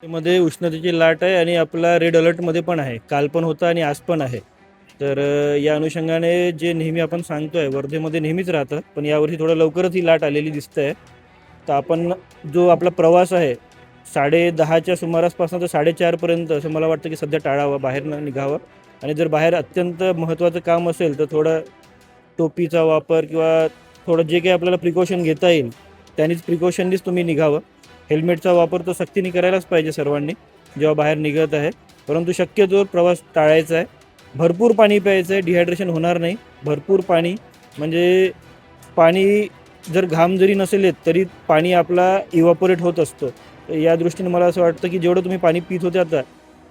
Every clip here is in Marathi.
मध्ये उष्णतेची लाट आहे आणि आपला रेड अलर्टमध्ये पण आहे. काल पण होता आणि आज पण आहे. तर या अनुषंगाने जे नेहमी आपण सांगतोय वर्धेमध्ये नेहमीच राहतं, पण यावर्षी थोडं लवकरच ही लाट आलेली दिसतंय. तर आपण जो आपला प्रवास आहे 10:30च्या सुमारासपासून तर 4:30 पर्यंत असं मला वाटतं की सध्या टाळावा, बाहेर न निघावं. आणि जर बाहेर अत्यंत महत्त्वाचं काम असेल तर थोडं टोपीचा वापर किंवा थोडं जे काही आपल्याला प्रिकॉशन घेता येईल त्यांनीच प्रिकॉशननीच तुम्ही निघावं. हेल्मेटचा वापर तर सक्तीने करायलाच पाहिजे सर्वांनी जेव्हा बाहेर निघत आहे. परंतु शक्यतोवर प्रवास टाळायचा आहे. भरपूर पाणी प्यायचं आहे, डिहायड्रेशन होणार नाही. भरपूर पाणी म्हणजे पाणी जर घाम जरी नसेल येत तरी पाणी आपला इव्हॅपोरेट होत असतो. तर या दृष्टीने मला असं वाटतं की जेवढं तुम्ही पाणी पित होते आता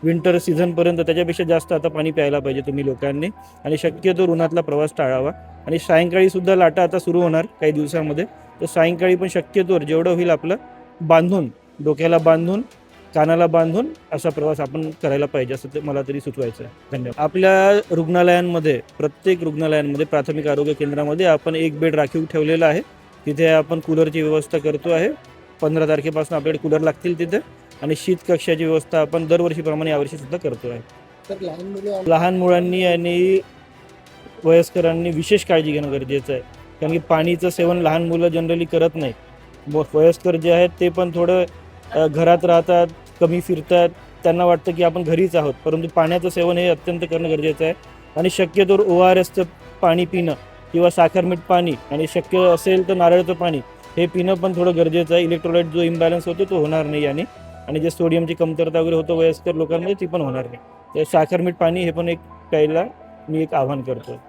विंटर सीझनपर्यंत त्याच्यापेक्षा जास्त आता पाणी प्यायला पाहिजे तुम्ही लोकांनी. आणि शक्यतो उन्हातला प्रवास टाळावा. आणि सायंकाळीसुद्धा लाटा आता सुरू होणार काही दिवसामध्ये. तर सायंकाळी पण शक्यतोवर जेवढं होईल आपलं बांधून, डोक्याला बांधून, कानाला बांधून असा प्रवास आपण करायला पाहिजे असं ते मला तरी सुचवायचं आहे. धन्यवाद. आपल्या रुग्णालयांमध्ये प्रत्येक रुग्णालयांमध्ये प्राथमिक आरोग्य केंद्रामध्ये आपण एक बेड राखीव ठेवलेला आहे. तिथे आपण कूलरची व्यवस्था करतो आहे. 15 तारखेपासून आपल्याकडे कूलर लागतील तिथे. आणि शीत कक्षाची व्यवस्था आपण दरवर्षीप्रमाणे यावर्षीसुद्धा करतो आहे. तर लहान मुलांनी आणि वयस्करांनी विशेष काळजी घेणं गरजेचं आहे. कारण की पाणीचं सेवन लहान मुलं जनरली करत नाही. वयस्कर जे आहेत ते पण थोडं घरात राहतात, कमी फिरतात. त्यांना वाटतं की आपण घरीच आहोत. परंतु पाण्याचं सेवन हे अत्यंत करणं गरजेचं आहे. आणि शक्यतोवर ORSचं पाणी पिणं किंवा साखर मीठ पाणी आणि शक्य असेल तर नारळाचं पाणी हे पिणं पण थोडं गरजेचं आहे. इलेक्ट्रोलाइट जो इम्बॅलन्स होतो तो होणार नाही याने. आणि जे सोडियमची कमतरता वगैरे होतं वयस्कर लोकांमध्ये ती पण होणार नाही. तर साखर मीठ पाणी हे पण एक प्यायला मी एक आवाहन करतो.